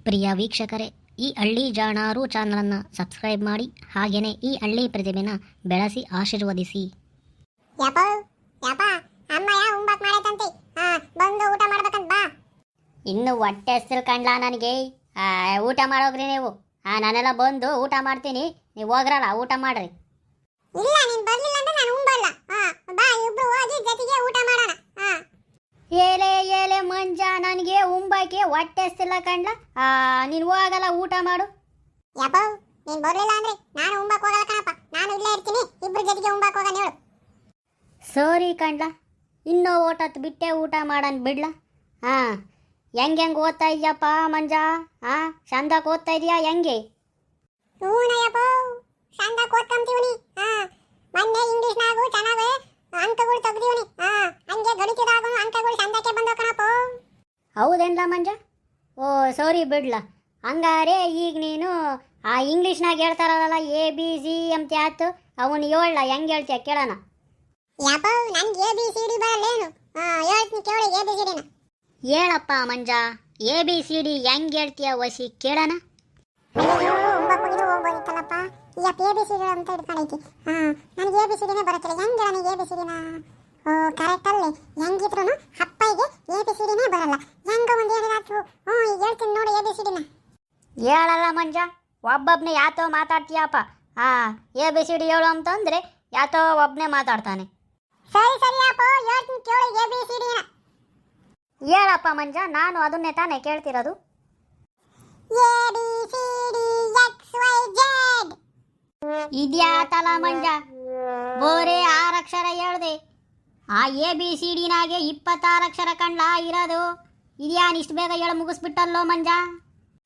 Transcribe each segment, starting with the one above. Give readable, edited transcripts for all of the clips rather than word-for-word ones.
ಪ್ರಿಯ ವೀಕ್ಷಕರೇ, ಈ ಹಳ್ಳಿ ಜಾಣಾರು ಚಾನಲನ್ನು ಸಬ್ಸ್ಕ್ರೈಬ್ ಮಾಡಿ, ಹಾಗೆಯೇ ಈ ಹಳ್ಳಿ ಪ್ರತಿಭೆನ ಬೆಳೆಸಿ ಆಶೀರ್ವದಿಸಿ. ಯಪ್ಪ ಯಪ್ಪ ಅಮ್ಮಯ್ಯ ಉಂಬಕ್ ಮಾಡೈತಂತೆ. ಬಂದು ಊಟ ಮಾಡ್ಬೇಕಂತ ಬಾ. ಇನ್ನು ಹೊಟ್ಟೆ ಹೆಸರು ಕಂಡ್ಲ ನನಗೆ. ಊಟ ಮಾಡೋಗ್ರಿ ನೀವು. ನಾನೆಲ್ಲ ಬಂದು ಊಟ ಮಾಡ್ತೀನಿ, ನೀವು ಹೋಗ್ರಲ್ಲ ಊಟ ಮಾಡ್ರಿ. ಇಲ್ಲ, ನೀನ್ ಬರ್ಲಿಲ್ಲ ಅಂದ್ರೆ ನಾನು ಉಂಬಲ್ಲ. ಬಾ, ಇಬ್ರು ಹೋಗಿ ಜೊತೆಗೆ ಊಟ ಮಾಡೋಣ. ಏಲೆ ಏಲೆ ಮಂಜ, ನನಗೆ ಉಂಬಕ್ಕೆ ಹೊಟ್ಟೆ ಹೆಸರಿಲ್ಲ ಕಂಡ್ಲ. ನೀನು ಹೋಗಲ್ಲ, ಊಟ ಮಾಡು. ಯಪ್ಪ ನೀನ್ ಬರ್ಲಿಲ್ಲ ಅಂದ್ರೆ ನಾನು ಉಂಬಕ್ ಹೋಗಲ್ಲ ಕಣಪ್ಪ. ನಾನು ಇಲ್ಲೇ ಇರ್ತೀನಿ, ಇಬ್ರು ಜೊತೆಗೆ ಉಂಬಕ್ ಹೋಗೋಣ ಹೇಳು. ಸರಿ ಕಂಡ್ಲ, ಇನ್ನೂ ಓಟತ್ತು ಬಿಟ್ಟೆ ಊಟ ಮಾಡನ್ ಬಿಡ್ಲ. ಹೆಂಗೆ ಓದ್ತಾ ಇದೆಯಪ್ಪ ಮಂಜ? ಚಂದಾಗಿ ಓದ್ತಾ ಇದೆಯಾ ಹೆಂಗೆ? ಹೂನಯ್ಯಪ್ಪ, ಚಂದ ಓದ್ಕೊಂತೀವ್ನಿ. ಮೊನ್ನೆ ಇಂಗ್ಲಿಷ್ನಾಗೂ ಚೆನ್ನಾಗಿ ಅಂಕಗಳು ತೆಗ್ದೀವ್ನಿ. ಹಂಗೆ ಗಣಿತದಾಗೂ ಅಂಕಗಳು ಚಂದಕ್ಕೆ ಬಂದವು ಕಣಪ್ಪ. ಹೌದೇನ್ಲ ಮಂಜ? ಓ ಸರಿ ಬಿಡ್ಲ. ಹಂಗಾರೆ ಈಗ ನೀನು ಇಂಗ್ಲೀಷ್ನಾಗ ಹೇಳ್ತಾರಲ್ಲ ABC ಅಂತ ಆಯ್ತು, ಅವನು ಹೇಳಲ್ಲ, ಹೆಂಗೆ ಹೇಳ್ತೀಯ ಕೇಳೋಣ. ಯಪ್ಪ ನನ್ಗೆ ABCD ಬರಲ್ಲೇನು? ಹೇಳ್ತೀನಿ ಕೇಳಿ ABCDನ. ಹೇಳಪ್ಪ ಮಂಜ, ABCD ಹೆಂಗೆ ಹೇಳ್ತೀಯ ವಸಿ ಕೇಳೋಣ. ಹೋಗ್ಬೋದಿತ್ತಲ್ಲಪ್ಪ. ಯಪ್ಪ ABCD ಅಂತ ಹಿಡ್ಕೊಂಡೈತಿ. ನನಗೆ ABCDನೇ ಬರುತ್ತಿಲ್ಲ. ಹೆಂಗೆ ನನಗೆ ABCDನ? ಕರೆಕ್ಟ್ ಅಲ್ಲಿ ಹೆಂಗಿದ್ರು ಅಪ್ಪಗೆ ABCDನೇ ಬರಲ್ಲ. ಹೆಂಗ ಒಂದು ಹೇಳಿದಾತು. ಈಗ ಹೇಳ್ತೀನಿ ನೋಡಿ ABCDನ. ಹೇಳಲ್ಲ ಮಂಜ, ಒಬ್ಬೊಬ್ಬನೇ ಯಾತೋ ಮಾತಾಡ್ತೀಯಪ್ಪ. ABCD ಹೇಳು ಅಂತಂದರೆ ಯಾತೋ ಒಬ್ಬನೇ ಮಾತಾಡ್ತಾನೆ. ಸರಿ ಸರಿ ಅಪ್ಪ, ಹೇಳ್ತೀನಿ ಕೇಳಿ ABCDನ. ಹೇಳಪ್ಪ ಮಂಜ, ನಾನು ಅದನ್ನೇ ತಾನೇ ಕೇಳ್ತಿರೋದು. ABCD XYZ. ಇದ್ಯಾತಲ್ಲ ಮಂಜ, ಬೋರೆ 6 ಅಕ್ಷರ ಹೇಳ್ದೆ. ABCDನಾಗೆ 26 ಅಕ್ಷರ ಕಂಡ್ಲ ಇರೋದು. ಇದ್ಯಾನ್ ಇಷ್ಟು ಬೇಗ ಹೇಳಿ ಮುಗಿಸ್ಬಿಟ್ಟಲ್ಲೋ ಮಂಜ.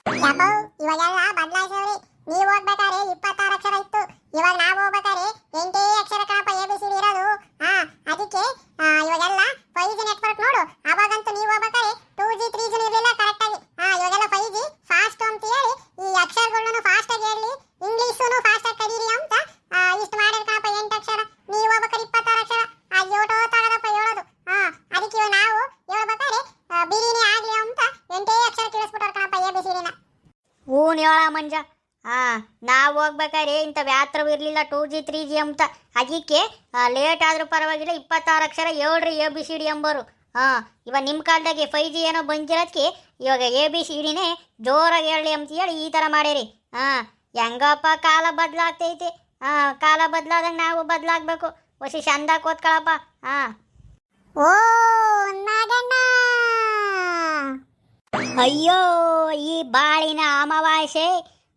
ಯಪ್ಪ ಇವಾಗೆಲ್ಲ ಬದಲಾಯಿಸವ್ರಿ. ನೀವು ಹೋಗ್ಬೇಕಾದ್ರೆ 26 ಅಕ್ಷರ ಇತ್ತು, ಇವಾಗ ನಾವು ಹೋಗ್ಬೇಕಾದ್ರೆ 8 ಅಕ್ಷರ ಕಣಪ್ಪ ABCD ಇರೋದು. ಅದಕ್ಕೆ ಇವಾಗೆಲ್ಲ 5G ನೆಟ್ವರ್ಕ್ ನೋಡು. ಅವಾಗಂತೂ ನೀವು ಹೋಗ್ಬೇಕಾದ್ರೆ 2G 3G ಇರಲಿಲ್ಲ ಕರೆಕ್ಟಾಗಿ. ಇವಾಗೆಲ್ಲ 5G ಫಾಸ್ಟ್ ಅಂತ ಹೇಳಿ ಈ ಅಕ್ಷರಗಳನ್ನು ಫಾಸ್ಟ್ ಆಗಿ ಹೇಳಿ, ಇಂಗ್ಲೀಷನ್ನು ಫಾಸ್ಟ್ ಆಗಿ ಕಲೀರಿ ಅಂತ ಇಷ್ಟು ಮಾಡಿರ್ ಕಣಪ್ಪ. 8 ಅಕ್ಷರ, ನೀವು ಹೋಗ್ಬೇಕಾದ್ರೆ 26 ಅಕ್ಷರ. ಯೋಟೋ ತಗದಪ್ಪ ಹೇಳೋದು. ಅದಕ್ಕೆ ಇವಾಗ ನಾವು ಹೇಳ್ಬೇಕಾದ್ರೆ ಬಿರಿಯಾನಿ ಆಗ್ಲಿ ಅಂತ 8 ಅಕ್ಷರ ಕೇಳಿಸ್ಬಿಟ್ಟವ್ರು ಕಣಪ್ಪ ABCDನ. ಹೂನ್ ಹೇಳ ಮಂಜ. ನಾವು ಹೋಗ್ಬೇಕಾದ್ರೆ ಇಂಥ ವ್ಯಾತ್ರವು ಇರಲಿಲ್ಲ 2G 3G ಅಂತ. ಅದಕ್ಕೆ ಲೇಟ್ ಆದರೂ ಪರವಾಗಿಲ್ಲ 26 ಅಕ್ಷರ ಹೇಳ್ರಿ ABCD ಎಂಬರು. ಇವಾಗ ನಿಮ್ಮ ಕಾಲದಾಗೆ 5G ಏನೋ ಬಂದಿರೋದಕ್ಕೆ ಇವಾಗ ABCDನೇ ಜೋರಾಗಿ ಹೇಳಿ ಅಂತ ಹೇಳಿ ಈ ಥರ ಮಾಡಿರಿ. ಹೆಂಗಪ್ಪ ಕಾಲ ಬದಲಾಗ್ತೈತೆ. ಕಾಲ ಬದಲಾದಂಗೆ ನಾವು ಬದಲಾಗಬೇಕು. ಹೊಸಿ ಚಂದಾಗಿ ಓದ್ಕೊಳಪ್ಪ. ಓ ನಾಗಣ್ಣ, ಅಯ್ಯೋ ಈ ಬಾಳಿನ ಅಮಾವಾಸ್ಯೆ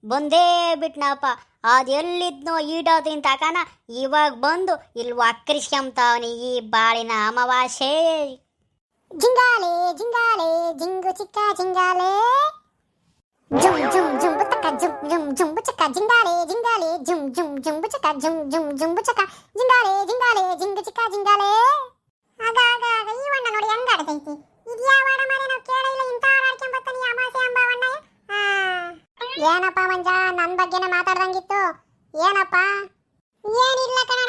ಬಂದೇ ಬಿಟ್ನಪ್ಪ. ಅದೆಲ್ಲಿದ್ನೋ ಈಡೋದಿನ ತಕನ ಇವಾಗ ಬಂದು ಇಲ್ಲಿ ವಕ್ರಿಸ್ಕೊಂತಾವನಿ ಈ ಬಾಳಿನ ಅಮಾವಾಸ್ಯೆ. ಜಿಂಗಾಲೆ ಜಿಂಗಾಲೆ ಜಿಂಗು ಚಿಕ್ಕ ಜಿಂಗಾಲೆ, ಜುಮ್ ಜುಮ್ ಜುಂಬು ಚಕ್ಕ ಜುಮ್ ಜುಮ್ ಜುಂಬು ಚಕ್ಕ ಜಿಂಗಾಲೆ ಜಿಂಗಾಲೆ ಜುಮ್ ಜುಮ್ ಜುಂಬು ಚಕ್ಕ ಜುಮ್ ಜುಮ್ ಜುಂಬು ಚಕ್ಕ ಜಿಂಗಾಲೆ ಜಿಂಗಾಲೆ ಜಿಂಗು ಚಿಕ್ಕ ಜಿಂಗಾಲೆ. ಆಗ ಆಗ ಆಗ ಈ ವಣ್ಣ ನೋಡಿ ಹೆಂಗ ಆಡ್ತೈತಿ. ಇದು ಯಾವ ಹಾಡ ಮಾರೆ ನಾವು ಕೇಳಿಲ್ಲ. ಇಂಥ ಹಾಡು ಆಡ್ಕೊಂಬರ್ತಾನೆ ಅಮಾಸೆ ಅಂಬ ವಣ್ಣಯ್ಯ. ಏನಪ್ಪ ಮಂಜ, ನನ್ನ ಬಗ್ಗೆನೇ ಮಾತಾಡ್ದಂಗಿತ್ತು. ಏನಪ್ಪ? ಏನಿಲ್ಲ ಕಣ,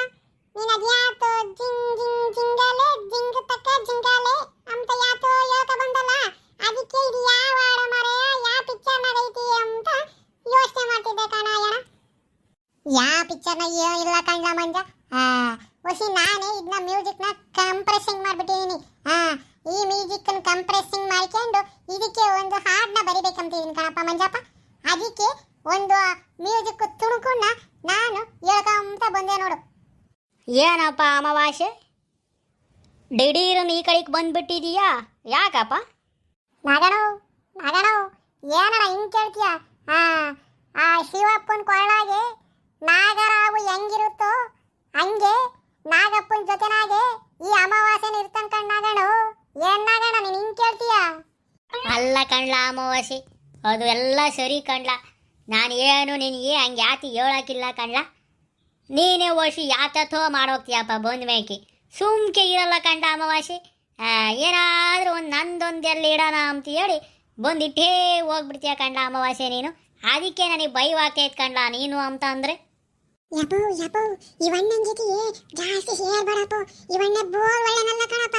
ನೀನು ಅದ್ಯಾತು ಜಿಂಗ್ ಜಿಂಗ್ ಜಿಂಗಾಲೆ ಜಿಂಗ್ ತಕ್ಕ ಜಿಂಗಾಲೆ ಅಂತ ಯಾತೋ ಹೇಳ್ಕ ಬಂದಲ್ಲ. ಅದಕ್ಕೆ ಇದು ಯಾವ ಹಾಡು ಮಾರೆ, ಯಾವ ಪಿಕ್ಚರ್ ನಡೈತಿ ಅಂತ ಯೋಚನೆ ಮಾಡ್ತಿದ್ದೆ ಕಣ ಅಯ್ಯಣ. ಯಾವ ಪಿಕ್ಚರ್ನ ಇಲ್ಲ ಕಣ್ಣ ಮಂಜ. ಹೊಸಿ ನಾನೇ ಇದನ್ನ ಮ್ಯೂಸಿಕ್ನ ಕಂಪ್ರೆಸಿಂಗ್ ಮಾಡ್ಬಿಟ್ಟಿದ್ದೀನಿ. ಈ ಮ್ಯೂಸಿಕ್ನ ಕಂಪ್ರೆಸಿಂಗ್ ಮಾಡ್ಕೊಂಡು ಇದಕ್ಕೆ ಒಂದು ಹಾಡನ್ನ ಬರಿಬೇಕಂತಿದ್ದೀನಿ ಕಣಪ್ಪ ಮಂಜಪ್ಪ. ಅದಕ್ಕೆ ಒಂದು ಮ್ಯೂಸಿಕ್ ತುಣುಕನ್ನ ನಾನು ಹೇಳ್ಕೊಂತ ಬಂದೆ ನೋಡು. ಏನಪ್ಪ ಅಮಾವಾಸ್ಯೆ, ದಿಢೀರ್ ಈ ಕಡೆಗೆ ಬಂದ್ಬಿಟ್ಟಿದೀಯಾ? ಯಾಕಪ್ಪ? ನಾಗಣೋ ನಾಗಣೋ, ಏನಣ್ಣ ಹಿಂಗೆ ಕೇಳ್ತೀಯ? ಆ ಶಿವಪ್ಪನ ಕೊಳ್ಳಾಗೆ ನಾಗರಾವು ಹೆಂಗಿರುತ್ತೋ ಹಂಗೆ ನಾಗಪ್ಪನ ಜೊತೆನಾಗೆ ಈ ಅಮಾವಾಸ್ಯೆನ ಇರ್ತಾನ ಕಣ್ಣಾಗಣು. ಏನ್ ನಾಗಣ್ಣ ನೀನು ಹಿಂಗೆ ಕೇಳ್ತೀಯ? ಅಲ್ಲ ಕಣ್ಲ ಅಮಾವಾಸ್ಯೆ, ಅದು ಎಲ್ಲ ಸರಿ ಕಣ್ಲ. ನಾನು ಏನು ನಿನಗೆ ಹಂಗೆ ಯಾತಿ ಹೇಳೋಕ್ಕಿಲ್ಲ ಕಣ್ಲ. ನೀನೇ ವರ್ಷಿ ಯಾತಥೋ ಮಾಡೋಗ್ತೀಯಪ್ಪ ಬಂದ ಮೇಕೆ. ಸುಮ್ಕೆ ಇರಲ್ಲ ಕಂಡ ಅಮಾವಾಸ್ಯೆ. ಏನಾದರೂ ಒಂದು ನಂದೊಂದು ಎಲ್ಲಿ ಇಡೋಣ ಅಂತ ಹೇಳಿ ಬಂದಿಟ್ಟೇ ಹೋಗ್ಬಿಡ್ತೀಯ ಕಂಡ ಅಮಾವಾಸ್ಯೆ ನೀನು. ಅದಕ್ಕೆ ನನಗೆ ಭಯವಾಗ್ತೈತೆ ಕಂಡ ನೀನು ಅಂತ ಅಂದರೆ. ಯಪ್ಪು ಯಪ್ಪು, ಇವಣ್ಣನ ಜೊತೆಗೆ ಜಾಸ್ತಿ ಸೇರ್ಬೇಡಪ್ಪ. ಇವಣ್ಣ ಬೋರ್ ಒಳ್ಳೆನಲ್ಲ ಕಣಪ್ಪ.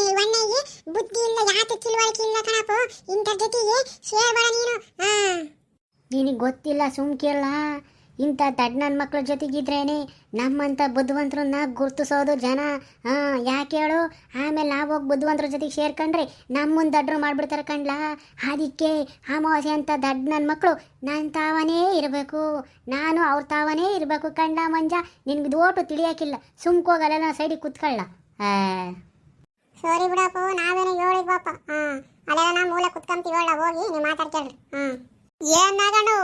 ಇವಣ್ಣಗೆ ಬುದ್ಧಿ ಇಲ್ಲ, ಯಾತ ತಿಳುವಳಿಕೆ ಇಲ್ಲ ಕಣಪ್ಪ. ಇಂಥ ಜೊತೆಗೆ ಸೇರ್ಬೇಡ ನೀನು. ನಿನಗೆ ಗೊತ್ತಿಲ್ಲ ಸುಮ್ಕಿಲ್ಲ. ಇಂಥ ದಡ್ ನನ್ನ ಮಕ್ಳ ಜೊತೆಗಿದ್ರೇನೆ ನಮ್ಮಂಥ ಬುದ್ಧಿವಂತರನ್ನ ಗುರ್ತಿಸೋದು ಜನ. ಯಾಕೆ ಹೇಳು? ಆಮೇಲೆ ನಾವು ಹೋಗಿ ಬುದ್ಧಿವಂತರ ಜೊತೆಗೆ ಸೇರ್ಕೊಂಡ್ರೆ ನಮ್ಮನ್ನು ದಡ್ರು ಮಾಡಿಬಿಡ್ತಾರೆ ಕಣ್ಲಾ. ಅದಕ್ಕೆ ಅಮಾವಾಸ್ಯೆ ಅಂತ ದಡ್ ನನ್ನ ಮಕ್ಕಳು ನನ್ನ ತಾವನೇ ಇರಬೇಕು, ನಾನು ಅವ್ರ ತಾವನೇ ಇರಬೇಕು ಕಂಡ ಮಂಜ. ನಿನ್ಗೆ ಇದು ಓಟು ತಿಳಿಯೋಕ್ಕಿಲ್ಲ. ಸುಮ್ಕೋಗಲ್ಲ ಸೈಡಿಗೆ ಕುತ್ಕೊಳ್ಳ. ಸರಿ ಬಿಡಪ್ಪ, ನಾವೇನೋ ಹೇಳಿದ್ವಪ್ಪ. ಅಲ್ಲೆಲ್ಲ ನಾ ಮೂಲೆ ಕುತ್ಕೊಂತೀವಲ್ಲ, ಹೋಗಿ ನೀವು ಮಾತಾಡ್ತೇಳ್ರಿ. ಏನ್ ನಾಗಣ್ಣು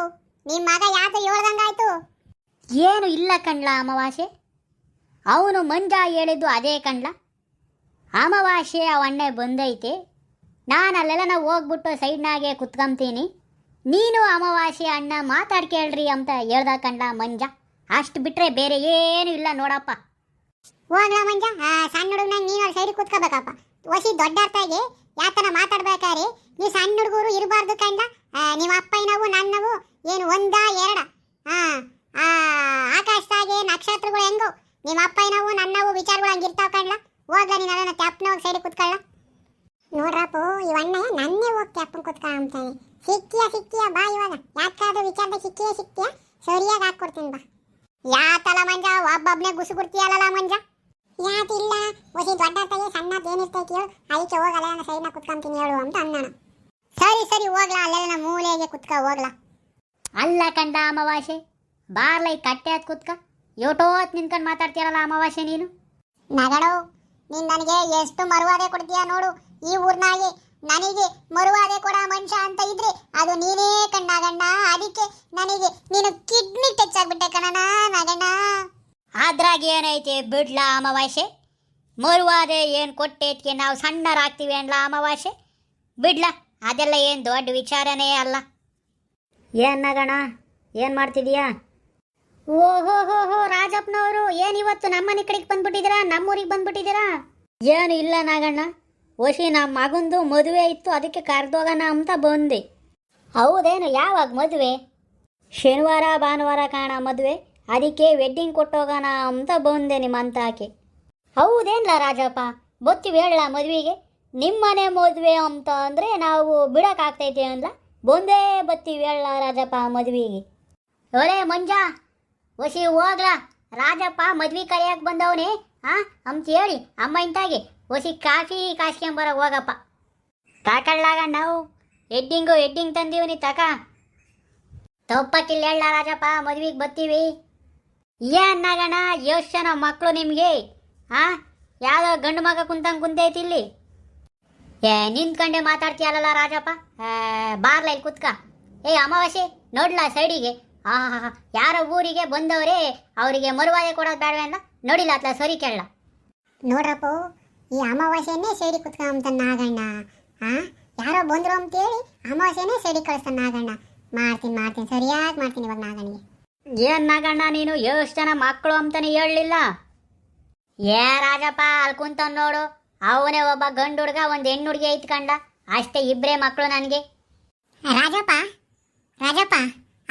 ನಿಮ್ಮ ಮಗ ಯಾಕೆ ಹೇಳ್ದಂಗಾಯ್ತು? ಏನು ಇಲ್ಲ ಕಣ್ಲ ಅಮಾವಾಸ್ಯೆ. ಅವನು ಮಂಜ ಹೇಳಿದ್ದು ಅದೇ ಕಣ್ಲ. ಅಮಾವಾಸ್ಯೆ ಅವಣ್ಣೆ ಬಂದೈತೆ, ನಾನು ಅಲ್ಲೆಲ್ಲ ಹೋಗ್ಬಿಟ್ಟು ಸೈಡ್ನಾಗೆ ಕುತ್ಕೊಂತೀನಿ. ನೀನು ಅಮಾವಾಸ್ಯೆ ಅಣ್ಣ ಮಾತಾಡ್ಕೇಳ್ರಿ ಅಂತ ಹೇಳ್ದ ಕಣ್ಲ ಮಂಜ. ಅಷ್ಟು ಬಿಟ್ರೆ ಬೇರೆ ಏನು ಇಲ್ಲ ನೋಡಪ್ಪ. ಹೋಗ್ಲ ಮಂಜ, ಸಣ್ಣ ಹುಡುಗನಾಗ ನೀನು ಅಲ್ಲಿ ಸೈಡಿಗೆ ಕುತ್ಕೋಬೇಕಪ್ಪ. ಒಸಿ ದೊಡ್ಡ ಅರ್ಥಾಗಿ ಯಾತನ ಮಾತಾಡ್ಬೇಕಾರೆ ನೀವು ಸಣ್ಣ ಹುಡುಗರು ಇರಬಾರ್ದು ಕಂಡ. ನಿಮ್ಮ ಅಪ್ಪಯ್ಯನವು ನನ್ನವು ಏನು ಒಂದ ಎರಡ? ಆಕಾಶದಾಗೆ ನಕ್ಷತ್ರಗಳು ಹೆಂಗೋ ನಿಮ್ಮ ಅಪ್ಪಯ್ಯನವು ನನ್ನವು ವಿಚಾರಗಳು ಹಂಗಿರ್ತಾವ ಕಂಡ್ಲ. ಹೋಗ್ಲ ನೀನು ಅದನ್ನ ಕ್ಯಾಪ್ನ ಹೋಗಿ ಸೈಡಿಗೆ ಕುತ್ಕೊಳ್ಳ. ನೋಡ್ರಪ್ಪ, ಇವಣ್ಣ ನನ್ನೇ ಹೋಗಿ ಕ್ಯಾಪ್ನ ಕುತ್ಕೊಂತಾನೆ. ಸಿಕ್ಕಿಯ ಬಾ, ಇವಾಗ ಯಾಕಾದ್ರೂ ವಿಚಾರದ ಸಿಕ್ಕಿಯ ಸರಿಯಾಗಿ ಹಾಕ್ಕೊಡ್ತೀನಿ ಬಾ. ಯಾತಲ್ಲ ಮಂಜ, ಒಬ್ಬೊಬ್ನೇ ಗುಸು ಗುರ್ತಿಯಲ್ಲ ಮಂಜ. ಯಾತಿಲ್ಲ, ಒಸಿ ದೊಡ್ಡ ಅರ್ಥಗೆ ಸಣ್ಣದು ಏನಿರ್ತೈತಿ ಹೇಳು, ಅದಕ್ಕೆ ಹೋಗಲ್ಲ ನಾನು ಸೈಡ್ನ ಕುತ್ಕೊಂತೀನಿ ಹೇಳು ಅಂತ ಅನ್ನೋಣ. ಸರಿ ಹೋಗ್ಲಾ, ಅಲ್ಲೆಲ್ಲ ಮೂಲೆಗೆ ಕುತ್ಕ ಹೋಗ್ಲಾ. ಅಲ್ಲ ಕಂಡ ಅಮಾವಾಸ್ಯೆ, ಬಾರ್ಲೈ ಕಟ್ಟೆ ಹತ್ ಕುತ್ಕ. ಯೋಟೋತ್ ನಿಂತ್ಕೊಂಡು ಮಾತಾಡ್ತೀರಲ್ಲ ಅಮಾವಾಸ್ಯೆ ನೀನು. ನಗಡು, ನೀನು ನನಗೆ ಎಷ್ಟು ಮರುವಾದೆ ಕೊಡ್ತೀಯ ನೋಡು. ಈ ಊರ್ನಾಗೆ ನನಗೆ ಮರುವಾದೆ ಕೊಡ ಮನುಷ್ಯ ಅಂತ ಇದ್ರೆ ಅದು ನೀನೇ ಕಣ್ಣಾಗಣ್ಣ. ಅದಕ್ಕೆ ನನಗೆ ನೀನು ಕಿಡ್ನಿ ಟಚ್ ಆಗ್ಬಿಟ್ಟೆ ಕಣಣ್ಣ ನಗಣ್ಣ. ಅದ್ರಾಗ ಏನೈತೆ ಬಿಡ್ಲಾ ಅಮಾವಾಸ್ಯೆ. ಮರುವಾದೆ ಏನು ಕೊಟ್ಟೇತ್ಗೆ ನಾವು ಸಣ್ಣರಾಗ್ತೀವಿ ಅನ್ಲ ಅಮಾವಾಸ್ಯೆ. ಬಿಡ್ಲಾ, ಅದೆಲ್ಲ ಏನು ದೊಡ್ಡ ವಿಚಾರನೇ ಅಲ್ಲ. ಏನು ನಗಣ, ಏನು ಮಾಡ್ತಿದೀಯಾ? ಓಹೋ ರಾಜಪ್ಪನವರು, ಏನಿವತ್ತು ನಮ್ಮನೆ ಕಡೆಗೆ ಬಂದ್ಬಿಟ್ಟಿದ್ದೀರಾ, ನಮ್ಮೂರಿಗೆ ಬಂದ್ಬಿಟ್ಟಿದ್ದೀರಾ? ಏನು ಇಲ್ಲ ನಾಗಣ್ಣ, ಓಶಿ ನಮ್ಮ ಮಗಂದು ಮದುವೆ ಇತ್ತು, ಅದಕ್ಕೆ ಕರೆದೋಗೋಣ ಅಂತ ಬಂದೆ. ಹೌದೇನು? ಯಾವಾಗ ಮದುವೆ? ಶನಿವಾರ ಭಾನುವಾರ ಕಾಣ ಮದುವೆ, ಅದಕ್ಕೆ ವೆಡ್ಡಿಂಗ್ ಕೊಟ್ಟೋಗೋಣ ಅಂತ ಬಂದೆ ನಿಮ್ಮಂತ ಆಕೆ. ಹೌದೇನ್ಲ ರಾಜಪ್ಪ, ಬತ್ತೀವಿ ಹೇಳ ಮದುವೆಗೆ. ನಿಮ್ಮನೆ ಮದುವೆ ಅಂತ ಅಂದರೆ ನಾವು ಬಿಡೋಕ್ಕಾಗ್ತೈತೆ ಅಂದ್ಲ, ಬಂದೇ ಬತ್ತೀವಿ ಹೇಳ ರಾಜಪ್ಪ ಮದುವೆಗೆ. ಒಳ್ಳೆ ಮಂಜ, ಒಸಿ ಹೋಗ್ಲಾ, ರಾಜಪ್ಪ ಮದ್ವೆ ಕರೆಯಕ್ಕೆ ಬಂದವನೇ ಅಂತ ಹೇಳಿ ಅಮ್ಮ ಇಂತಾಗಿ ಒಸಿ ಕಾಫಿ ಕಾಸ್ಕೊಂಬರ ಹೋಗಪ್ಪ. ತಾಕಳ್ಳಾಗ ನಾವು ಎಡ್ಡಿಂಗ್ ತಂದೀವನಿ ತಕ. ತಪ್ಪಕ್ಕಿಲ್ಲ ಹೇಳ ರಾಜಪ್ಪ, ಮದ್ವೆಗೆ ಬರ್ತೀವಿ. ಏನಾಗಣ ಎಷ್ಟು ಜನ ಮಕ್ಕಳು ನಿಮಗೆ? ಯಾವುದೋ ಗಂಡು ಮಗ ಕುಂತೈತಿ ಇಲ್ಲಿ. ನಿಂತ್ಕೊಂಡೆ ಮಾತಾಡ್ತೀಯಲ್ಲ ರಾಜಪ್ಪ. ಬಾರ್ಲ ಇಲ್ಲಿ ಕುತ್ಕ. ಅಮಾವಾಸ್ಯೆ ನೋಡ್ಲಾ ಸೈಡಿಗೆ. ಯಾರೋ ಊರಿಗೆ ಬಂದವರೇ, ಅವರಿಗೆ ಮರುವಾದೆ ಕೊಡೋದು ಬೇಡವೆ ಅಂದ. ನೋಡಿಲ್ಲ ಅತ್ಲ ಸರಿ ಕೇಳಲ್ಲ. ನೋಡ್ರಪ್ಪ, ಈ ಅಮಾವಾಸ್ಯೆನೇ ಸೈಡಿ ಕುತ್ಕೊಂತ ನಾಗಣ್ಣ. ಯಾರೋ ಬಂದ್ರು ಅಂತೇಳಿ ಅಮಾವಾಸ್ಯೆನೇ ಸೈಡಿ ಕಳಿಸ್ತಾನೆ ನಾಗಣ್ಣ. ಮಾಡ್ತೀನಿ ಸರಿಯಾಗಿ ಮಾಡ್ತೀನಿ ಇವಾಗ ನಾಗಣ್ಣಿಗೆ. ಏನ್ ನಾಗಣ್ಣ ನೀನು ಎಷ್ಟು ಜನ ಮಕ್ಕಳು ಅಂತಾನೆ ಹೇಳಲಿಲ್ಲ? ರಾಜಪ್ಪ ಅಲ್ಲಿ ಕುಂತ ನೋಡು, ಅವನೇ ಒಬ್ಬ ಗಂಡು ಹುಡುಗ, ಒಂದು ಹೆಣ್ಣು ಹುಡುಗಿ ಐತ್ಕಂಡ, ಅಷ್ಟೇ, ಇಬ್ಬರೇ ಮಕ್ಕಳು ನನಗೆ. ರಾಜಪ್ಪ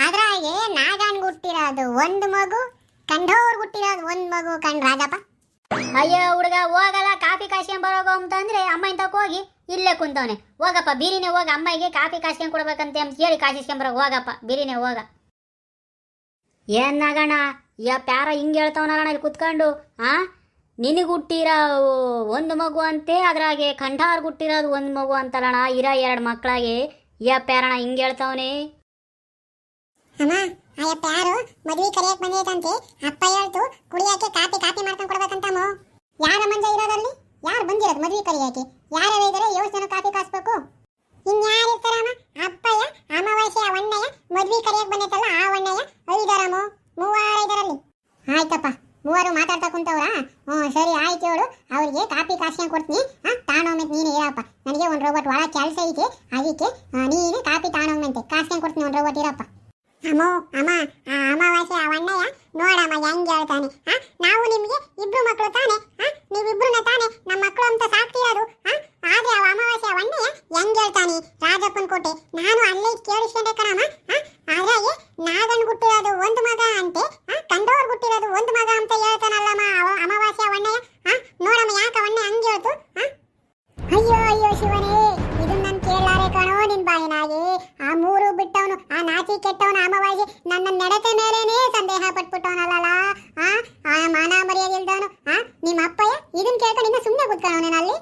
ಅದ್ರಾಗೆ ನಾಗಣ್ಣ ಹುಟ್ಟಿರೋದು ಒಂದು ಮಗು, ಕಂಡವ್ರು ಹುಟ್ಟಿರೋದು ಒಂದು ಮಗು ಕಂಡು ರಾಜಪ್ಪ. ಅಯ್ಯೋ ಹುಡುಗ ಹೋಗಲ್ಲ, ಕಾಫಿ ಕಾಸ್ಕೊಂಡ್ ಬರೋಗೋ ಅಂತಂದ್ರೆ ಅಮ್ಮ ಇಂತಕ್ಕೆ ಹೋಗಿ ಇಲ್ಲೇ ಕುಂತವನೆ. ಹೋಗಪ್ಪ ಬೀರಿನೇ ಹೋಗ, ಅಮ್ಮಗೆ ಕಾಫಿ ಕಾಸ್ಕೊಂಡ್ ಕೊಡ್ಬೇಕಂತ ಹೇಳಿ ಕಾಸಿಸ್ಕೊಂಬರ ಹೋಗಪ್ಪ, ಬೀರಿನೇ ಹೋಗ. ಏನಾಗಣ ಪ್ಯಾರ ಹಿಂಗೆ ಹೇಳ್ತವನಗಣ ಇಲ್ಲಿ ಕುತ್ಕೊಂಡು. ನಿನಗೆ ಹುಟ್ಟಿರೋ ಒಂದು ಮಗು ಅಂತೆ, ಅದ್ರಾಗೆ ಕಂಡಾರ್ಗೆ ಹುಟ್ಟಿರೋದು ಒಂದು ಮಗು ಅಂತಲ್ಲಣ, ಇರೋ 2 ಮಕ್ಕಳಾಗೆ ಪ್ಯಾರಣ ಹಿಂಗೆ ಹೇಳ್ತವನೇ. ಅಮ್ಮ, ಅಯ್ಯಪ್ಪ ಯಾರು ಮದ್ವೆ ಕರಿಯಕ್ಕೆ ಬಂದೈತಂತೆ. ಅಪ್ಪ ಹೇಳ್ತು ಕುಡಿಯಕ್ಕೆ ಕಾಫಿ ಮಾಡ್ಕೊಂಡು ಕೊಡ್ಬೇಕಂತಮ್ಮ. ಯಾರ ಮಂಜ ಇರೋದಲ್ಲಿ? ಯಾರು ಬಂದಿರೋದು ಮದ್ವೆ ಕರಿಯಕ್ಕೆ? ಯಾರ್ಯಾರು ಇದ್ದಾರೆ? 7 ಜನ ಕಾಫಿ ಕಾಸ್ಬೇಕು. ಇನ್ಯಾರು ಇರ್ತಾರಮ್ಮ? ಅಪ್ಪಯ್ಯ, ಅಮಾವಾಸ್ಯೆ ಅವಣ್ಣಯ್ಯ, ಮದ್ವೆ ಕರಿಯಕ್ಕೆ ಬಂದೈತಲ್ಲ ಆ ಅವಣ್ಣಯ್ಯ 5 ಇದಾರಮ್ಮ. 3 ಇದರಲ್ಲಿ. ಆಯ್ತಪ್ಪ, 3 ಮಾತಾಡ್ತಾ ಕುಂತವ್ರ? ಸರಿ ಆಯ್ತು ಹೇಳು, ಅವ್ರಿಗೆ ಕಾಫಿ ಕಾಸ್ಕೊಂಡು ಕೊಡ್ತೀನಿ. ತಾಣೋಮೆಂಟ್ ನೀನು ಇರಪ್ಪ, ನನಗೆ ಒಂದು ರೋಬೋಟ್ ಒಳ ಕೆಲಸ ಐತೆ, ಅದಕ್ಕೆ ನೀನು ಕಾಫಿ ತಾಣೋಮೆಂತೆ ಕಾಸ್ಕೊಂಡು ಕೊಡ್ತೀನಿ. ಒಂದು ರೋಬೋಟ್ ಇರಪ್ಪ. ಅಮ್ಮ ಅಮಾವಾಸ್ಯೆ ಅವಣ್ಣಯ್ಯ ನೋಡಮ್ಮ ಹೆಂಗೆ ಹೇಳ್ತಾನೆ. ನಾವು ನಿಮಗೆ 2 ಮಕ್ಕಳು ತಾನೆ, ನೀವಿಬ್ರನ್ನ ತಾನೆ ನಮ್ಮ ಮಕ್ಕಳು ಅಂತ ಸಾಕ್ತಿರೋದು. ಆದ್ರೆ ಅವ ಅಮಾವಾಸ್ಯೆ ಅವಣ್ಣಯ್ಯ ಹೆಂಗೆ ಹೇಳ್ತಾನೆ ರಾಜಪ್ಪನ ಕೋಟೆ. ನಾನು ಅಲ್ಲೇ ಕೇಳಿಸ್ಕೊಂಡೆ ಕಣಮ್ಮ. ಅದ್ರಾಗೆ ನಾಗಣ್ಣ ಹುಟ್ಟಿರೋದು ಒಂದು ಮಗ ಅಂತೆ, ಕಂಡವ್ರು ಹುಟ್ಟಿರೋದು ಒಂದು ಮಗ ಅಂತ ಹೇಳ್ತಾನಲ್ಲಮ್ಮ ಅಮಾವಾಸ್ಯೆ ಅವಣ್ಣಯ್ಯ. ನೋಡಮ್ಮ ಯಾಕೆ ಅವಣ್ಣೆ ಹಂಗೆ ಹೇಳ್ತು? ಅಯ್ಯೋ ಶಿವನೇ, ಇದನ್ನ ನಾನು ಕೇಳಾರೆ ಕಣೋ ನಿನ್ ಬಾಯಿನಾಗೆ. ಆ 3 ಬಿಟ್ಟವನು, ಆ ನಾಚಿ ಕೆಟ್ಟವನ ಅಮಾವಾಸ್ಯೆ ನನ್ನ ನಡತೆ ಮೇಲೇನೆ ಸಂದೇಹ ಪಟ್ಬಿಟ್ಟವನಲ್ಲ. ಆ ಮಾನ ಮರ್ಯಾದೆ ಇಲ್ದವನು. ನಿಮ್ಮ ಅಪ್ಪಯ್ಯ ಇದನ್ ಕೇಳ್ಕೊಂಡು ಇನ್ನ ಸುಮ್ಮನೆ ಕೂತ್ಕೊಳ್ಳೋನೇನಲ್ಲಿ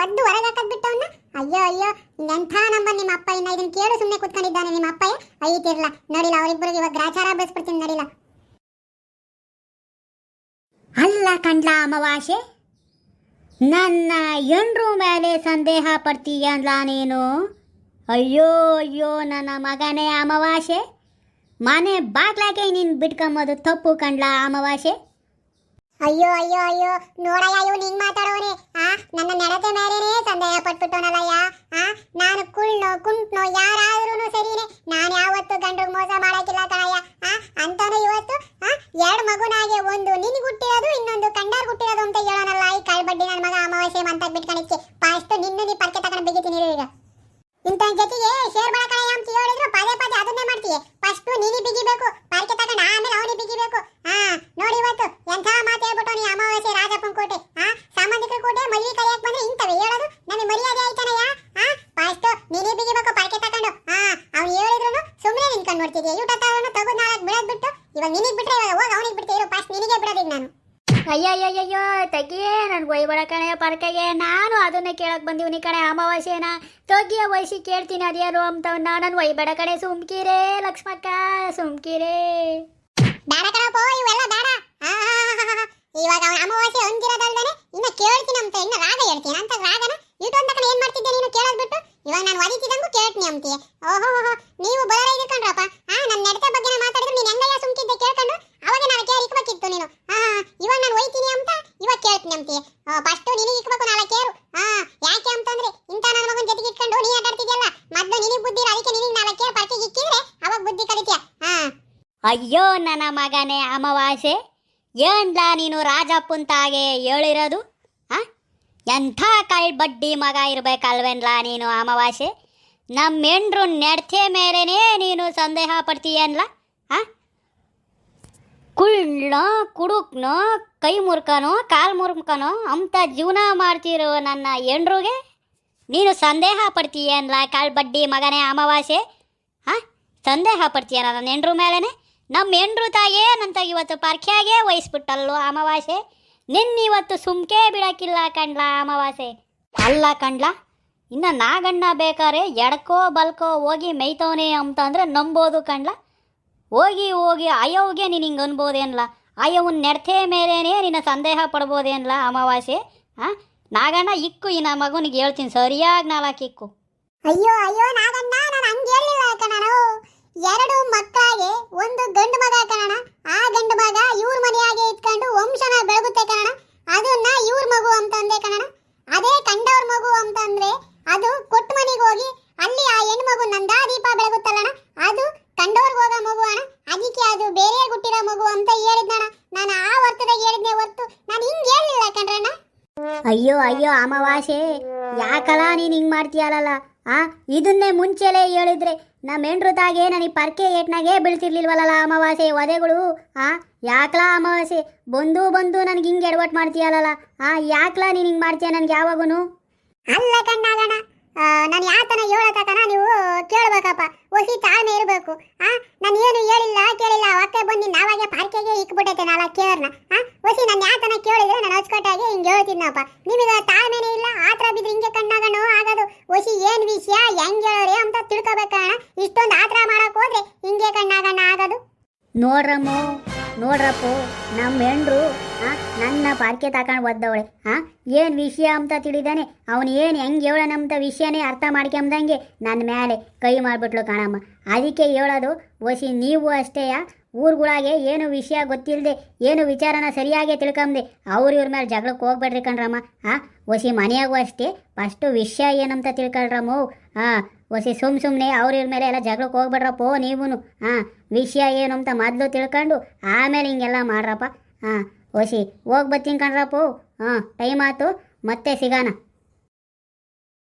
ಒದ್ದು ಹೊರಗೆ ಹಾಕದ್ ಬಿಟ್ಟವನ್ನ. ಅಯ್ಯೋ ಅಯ್ಯೋ, ಎಂಥ ನಂಬರ್ ನಿಮ್ಮ ಅಪ್ಪ. ಇನ್ನ ಇದನ್ನ ಕೇಳು ಸುಮ್ಮನೆ ಕೂತ್ಕೊಂಡಿದ್ದಾನೆ ನಿಮ್ಮ ಅಪ್ಪಯ್ಯ. ಐತಿರ್ಲ ನೋಡಿಲ್ಲ, ಅವರಿಬ್ಬರಿಗೆ ಇವಾಗ ಗ್ರಾಚಾರ ಬೆಳೆಸ್ಬಿಡ್ತೀನಿ ನೋಡಿಲ್ಲ. ಅಲ್ಲ ಕಂಡ್ಲ ಅಮಾವಾಸ್ಯೆ, ನನ್ನ ಎಂಡ್ರು ಮೇಲೆ ಸಂದೇಹ ಪಡ್ತೀಯ ಅಂದ್ಲ ನೀನು? ಅಯ್ಯೋ ಅಯ್ಯೋ ನನ್ನ ಮಗನೇ ಅಮಾವಾಸ್ಯೆ, ಮನೆ ಬಾಗ್ಲಾಗೆ ನೀನು ಬಿಟ್ಕೊಂಬೋದು ತಪ್ಪು ಕಂಡ್ಲ ಅಮಾವಾಸ್ಯೆ. ಅಯ್ಯೋ ಅಯ್ಯೋ ಅಯ್ಯೋ, ನೋಡಯ್ಯ ಇವ್ನು ಹಿಂಗ್ ಮಾತಾಡೋನೆ. ನನ್ನ ನಡತೆ ಮೇಲೇನೆ ಸಂದೇಹ ಪಟ್ಬಿಟ್ಟವನಲ್ಲಯ್ಯ. ನಾನು ಕುಳ್ನೋ ಕುಂಟ್ನೋ ಯಾರಾದ್ರೂ ಸರಿನೇ, ನಾನು ಯಾವತ್ತು ಗಂಡ್ರಿಗೆ ಮೋಸ ಮಾಡಕ್ಕಿಲ್ಲ ಕಣಯ್ಯ. ಅಂತಾನೆ ಇವತ್ತು ಎರಡು ಮಗುನಾಗೆ ಒಂದು ನಿನಗೆ ಹುಟ್ಟಿರೋದು, ಇನ್ನೊಂದು ಕಂಡಾರ್ ಹುಟ್ಟಿರೋದು ಅಂತ ಹೇಳೋನಲ್ಲ ಈ ಕಾಳ್ಬಡ್ಡಿ ನನ್ನ ಮಗ ಅಮಾವಾಸ್ಯೆ ಮಂತಾಗ ಬಿಟ್ಕೊಂಡಿಕ್ಕೆ. ಫಸ್ಟ್ ನಿನ್ನ ನೀ ಪರ್ಕೆ ತಗೊಂಡು ಬಿಗಿತೀನಿ ಈಗ. ಇಂಥ ಜೊತೆಗೆ ಶೇರ್ ಮಾಡಕಣಯ್ಯ ಅಂತ ಹೇಳಿದ್ರು ಪದೇ ಪದೇ ಅದನ್ನೇ ಮಾಡ್ತೀಯ. ಫಸ್ಟ್ ನೀನಿ ಬಿಗಿಬೇಕು, ಪರ್ಕೆ ತಗೊಂಡು ಆಮೇಲೆ ಅವನಿಗೆ ಬಿಗಿಬೇಕು. ನೋಡಿ ಇವತ್ತು ಎಂಥ ಮಾತು ಹೇಳ್ಬಿಟ್ಟು ನೀ ಅಮಾವಾಸ್ಯೆ ರಾಜಪ್ಪನ ಕೋಟೆ, ಸಂಬಂಧಿಕರ ಕೋಟೆ ಮದುವೆ ಕರೆಯಕ್ ಬಂದ್ರೆ ಇಂಥವೇ ಹೇಳೋದು ನಮಗೆ ಮರ್ಯಾದೆ ಆಯ್ತಾನಯ್ಯ. ಫಸ್ಟ್ ನೀನಿ ಬಿಗಿಬೇಕು ಪರ್ಕೆ ತಗೊಂಡು. ಅವ್ನು ಹೇಳಿದ್ರು ಸುಮ್ಮನೆ ನಿಂತ್ಕೊಂಡು ನೋಡ್ತಿದ್ಯಾ. ಊಟ ತಗೊಂಡು ನಾಲ್ಕು ಬಿಡೋದ್ ಬಿಟ್ಟು ಇವಾಗ ನಿನಗೆ ಬಿಟ್ರೆ ಇವಾಗ ಹೋಗಿ ಅವನಿಗೆ ಬಿಡ್ತೀರೋ. ಫಸ್ಟ್ ನಿನಗೆ ಬಿಡೋದೀಗ ನಾನು. ಅಯ್ಯಯ್ಯಯ್ಯೋ ತೆಗಿಯೇ, ನನ್ಗೆ ಒಯ್ಬೇಡ ಕಣೆ ಪರ್ಕೆಗೆ. ನಾನು ಅದನ್ನೇ ಕೇಳಕ್ ಬಂದಿವ್ನಿ ಕಣೆ ಅಮಾವಾಸ್ಯೆನ. ತೊಗಿಯ ವಯಸ್ಸಿ ಕೇಳ್ತೀನಿ ಅದೇನು ಅಂತವನ್ನ. ನಾನು ಒಯ್ಬೇಡ ಕಣೆ, ಸುಮ್ಕಿರೇ ಲಕ್ಷ್ಮಕ್ಕ, ಸುಮ್ಕಿರೇ. ಬೇಡ ಕಣಪ್ಪ ಇವೆಲ್ಲ ಬೇಡ. ಇವಾಗ ಅವನ ಅಮಾವಾಸ್ಯೆ ಹೊಂದಿರೋದಲ್ದೇನೆ ಇನ್ನ ಕೇಳ್ತೀನಿ ಅಂತ ಇನ್ನ ರಾಗ ಹೇಳ್ತೀನಿ ಅಂತ ರಾಗನ ಇಟ್ಟು ಕಣ ಏನ್ ಮಾಡ್ತಿದ್ದೆ ನೀನು ಕೇಳೋದ್ ಬಿಟ್ಟು. ಇವಾಗ ನಾನು ಒದಿತಿದಂಗೂ ಕೇಳ್ತೀನಿ ಅಂತೀಯ. ಓಹೋ ನೀವು ಬರೋರ ಇದ್ಕೊಂಡ್ರಪ್ಪ. ನನ್ನ ನಡತೆ ಬಗ್ಗೆ ಮಾತಾಡಿದ್ರೆ ನೀನು ಹೆಂಗಯ್ಯ ಸುಮ್ಕಿದ್ದೆ ಕೇಳ್ಕೊಂಡು ಅವಾಗ ನಾನು ಕೇರ್ ಇಕ್ಬೇಕಿತ್ತು ನೀನು. ಇವಾಗ ನಾನು ಒಯ್ತೀನಿ ಅಂತ ಇವಾಗ ಕೇಳ್ತೀನಿ ಅಂತೀಯ. ಫಸ್ಟ್ ನಿನಗೆ ಇಕ್ಬೇಕು ನಾಳೆ ಕೇರು. ಯಾಕೆ ಅಂತಂದ್ರೆ ಇಂಥ ನನ್ನ ಮಗನ ಜೊತೆಗೆ ಇಟ್ಕೊಂಡು ನೀ ಆಟಾಡ್ತಿದ್ಯಲ್ಲ, ಮೊದ್ಲು ನಿನಗೆ ಬುದ್ಧಿ ಇಲ್ಲ, ಅದಕ್ಕೆ ನಿನಗೆ ನಾಳೆ ಕೇರ್ ಪರ್ಕೆಗೆ ಇಕ್ಕಿದ್ರೆ ಅವಾಗ ಬುದ್ಧಿ ಕಲಿತೀಯ. ಅಯ್ಯೋ ನನ್ನ ಮಗನೇ ಅಮಾವಾಸ್ಯೆ, ಏನ್ಲ ನೀನು ರಾಜಪ್ಪಂತಾಗೆ ಹೇಳಿರೋದು? ಎಂಥ ಬಡ್ಡಿ ಮಗ ಇರ್ಬೇಕಲ್ವೇನ್ಲ ನೀನು ಅಮಾವಾಸ್ಯೆ? ನಮ್ಮ ಹೆಂಡ್ರು ನಡತೆ ಮೇಲೇನೆ ನೀನು ಸಂದೇಹ ಪಡ್ತೀಯನ್ಲ? ಕುಳ್ಳನೋ ಕುಡುಕ್ನೋ ಕೈ ಮುರ್ಕನೋ ಕಾಲು ಮುರ್ಕನೋ ಅಂತ ಜೀವನ ಮಾಡ್ತಿರೋ ನನ್ನ ಹೆಂಡ್ರಿಗೆ ನೀನು ಸಂದೇಹ ಪಡ್ತೀಯನ್ಲ ಬಡ್ಡಿ ಮಗನೇ ಅಮಾವಾಸ್ಯೆ? ಸಂದೇಹ ಪಡ್ತೀಯ ನನ್ನ ಹೆಂಡ್ರು ಮೇಲೇನೆ? ನಮ್ಮ ಹೆಂಡ್ರು ತಾಯೇ ನಂತ ಇವತ್ತು ಪರ್ಖ್ಯಾಗೆ ವಹಿಸ್ಬಿಟ್ಟಲ್ಲೋ ಅಮಾವಾಸ್ಯೆ. ನಿನ್ನಿವತ್ತು ಸುಮ್ಕೆ ಬಿಡಕ್ಕಿಲ್ಲ ಕಂಡ್ಲ ಅಮಾವಾಸ್ಯೆ. ಅಲ್ಲ ಕಂಡ್ಲ, ಇನ್ನು ನಾಗಣ್ಣ ಬೇಕಾರೆ ಎಡಕೋ ಬಲ್ಕೋ ಹೋಗಿ ಮೇಯ್ತವನೇ ಅಂತಂದ್ರೆ ನಂಬೋದು ಕಂಡ್ಲ. ಹೋಗಿ ಹೋಗಿ ಅಯ್ಯವ್ಗೆ ನೀನು ಹಿಂಗೆ ಅನ್ಬೋದೇನ್ಲ? ಅಯ್ಯವ್ನ ನಡತೆ ಮೇಲೇನೆ ನಿನ್ನ ಸಂದೇಹ ಪಡ್ಬೋದೇನ್ಲ ಅಮಾವಾಸ್ಯೆ? ನಾಗಣ್ಣ ಇಕ್ಕು ಈ ನನ್ನ ಮಗನಿಗೆ ಹೇಳ್ತೀನಿ ಸರಿಯಾಗಿ 4 ಇಕ್ಕು. ಅಯ್ಯೋ ಅಯ್ಯೋ ನಾಗಣ್ಣ, ನಾನು ಹಂಗೆ ಹೇಳಿಲ್ಲ ಕಣ. ಎರಡು ಮಕ್ಕಳಾಗೆ ಒಂದು ಗಂಡು ಮಗ ಕಣ. ಆ ಗಂಡು ಮಗ ಇವ್ರ ಮನೆಯಾಗೆ ಇಟ್ಕೊಂಡು ವಂಶನ ಬೆಳಗುತ್ತೆ ಕಣ. ಅದನ್ನ ಇವ್ರ ಮಗು ಅಂತಂದೆ ಕಣ. ಅದೇ ಕಂಡವ್ರ ಮಗು ಅಂತಂದ್ರೆ ಅದು ಕೊಟ್ಟು ಮನೆಗೆ ಹೋಗಿ ಅಲ್ಲಿ ಆ ಹೆಣ್ಣು ಮಗು ನಂದಾದೀಪ ಬೆಳಗುತ್ತಲ್ಲಣ, ಅದು ಕಂಡವ್ರಿಗೆ ಹೋಗೋ ಮಗು ಅಣ್ಣ. ಅದಕ್ಕೆ ಅದು ಬೇರೆ ಹುಟ್ಟಿರೋ ಮಗು ಅಂತ ಹೇಳಿದ್ನಣ್ಣ. ನಾನು ಆ ಅರ್ಥದಾಗ ಹೇಳಿದ್ನೆ ಹೊರ್ತು ನಾನು ಹಿಂಗೆ ಹೇಳಿಲ್ಲ ಕಣ್ರಣ್ಣ. ಅಯ್ಯೋ ಅಯ್ಯೋ ಅಮಾವಾಸ್ಯೆ, ಯಾಕಲ್ಲ ನೀನು ಹಿಂಗೆ ಮಾಡ್ತೀಯಲ್ಲ? ಇದನ್ನೇ ಮುಂಚೆಲೇ ಹೇಳಿದ್ರೆ ನಮ್ಮ ಹೆಂಡ್ರದಾಗೆ ನನಗೆ ಪರ್ಕೆ ಏಟ್ನಾಗೆ ಬೀಳ್ತಿರ್ಲಿಲ್ವಲ್ಲ ಅಮಾವಾಸ್ಯೆ ಒದೆಗಳು. ಯಾಕಲಾ ಅಮಾವಾಸ್ಯೆ ಬಂದು ನನಗೆ ಹಿಂಗೆ ಎಡವಟ್ಟು ಮಾಡ್ತೀಯಲ್ಲ? ಯಾಕಲಾ ನೀನು ಹಿಂಗೆ ಮಾಡ್ತೀಯ ನನಗೆ ಯಾವಾಗೂ? ಅಲ್ಲ ಕಣ್ಣಾಗಣ, ನಾನು ಯಾತನ ಹೇಳತಕನ ನೀವು ಕೇಳ್ಬೇಕಪ್ಪ. ಒಸಿ ತಾಳ್ಮೆ ಇರಬೇಕು. ನಾನು ಏನು ಹೇಳಿಲ್ಲ ಕೇಳಿಲ್ಲ, ಅವಕ್ಕೆ ಬಂದು ನಾವಾಗೆ ಪಾರ್ಕೆಗೆ ಇಕ್ಬಿಟ್ಟೈತೆ 4 ಕೇರ್ನ. ಒಸಿ ನಾನು ಯಾತನ ಕೇಳಿದ್ರೆ ನಾನು ಅಚ್ಚುಕಟ್ಟಾಗಿ ಹಿಂಗೆ ಹೇಳ್ತೀನಪ್ಪ. ನಿಮಗೆ ತಾಳ್ಮೆನೇ ಇಲ್ಲ, ಆತರ ಬಿದ್ರೆ ಹಿಂಗೆ ಕಣ್ಣಾಗಣ ಆಗೋದು. ಒಸಿ ಏನು ವಿಷಯ ಹೆಂಗೆ ಹೇಳೋರೆ ಅಂತ ತಿಳ್ಕೊಬೇಕಣ್ಣ. ಇಷ್ಟೊಂದು ಆತರ ಮಾಡಕ್ ಹೋದ್ರೆ ಹಿಂಗೆ ಕಣ್ಣಾಗಣ ಆಗೋದು. ನೋಡ್ರಪ್ಪು, ನಮ್ಮ ಹೆಂಡ್ರು ನನ್ನ ಪಾರ್ಕೆ ತಗೊಂಡು ಒದ್ದವಳೆ. ಏನು ವಿಷಯ ಅಂತ ತಿಳಿದಾನೆ ಅವನು ಏನು ಹೆಂಗೆ ಹೇಳೋಣಂತ ವಿಷಯನೇ ಅರ್ಥ ಮಾಡ್ಕೊಂಬಂಗೆ ನನ್ನ ಮೇಲೆ ಕೈ ಮಾಡಿಬಿಟ್ಲು ಕಾಣಮ್ಮ. ಅದಕ್ಕೆ ಹೇಳೋದು ಒಸಿ ನೀವು ಅಷ್ಟೇ ಊರುಗಳಾಗೆ ಏನು ವಿಷಯ ಗೊತ್ತಿಲ್ಲದೆ ಏನು ವಿಚಾರನ ಸರಿಯಾಗಿ ತಿಳ್ಕೊಂಡೆ ಇವ್ರ ಮೇಲೆ ಜಗಳಕ್ಕೆ ಹೋಗ್ಬೇಡ್ರಿ ಕಣ್ರಮ್ಮ. ಒಸಿ ಮನೆಯಾಗೂ ಅಷ್ಟೇ ಫಸ್ಟು ವಿಷಯ ಏನಂತ ತಿಳ್ಕೊಳ್ರಮ್ಮ. ಒಸಿ ಸುಮ್ಮನೆ ಇವ್ರ ಮೇಲೆ ಎಲ್ಲ ಜಗಳಕ್ಕೆ ಹೋಗ್ಬೇಡ್ರಪ್ಪೋ ನೀವು. ವಿಷಯ ಏನು ಅಂತ ಮೊದಲು ತಿಳ್ಕೊಂಡು ಆಮೇಲೆ ಹಿಂಗೆಲ್ಲ ಮಾಡ್ರಪ್ಪ. ಒಸಿ ಹೋಗಿ ಬರ್ತೀನಿ ಕಣ್ರಪ್ಪು. ಟೈಮ್ ಆಯ್ತು, ಮತ್ತೆ ಸಿಗೋಣ.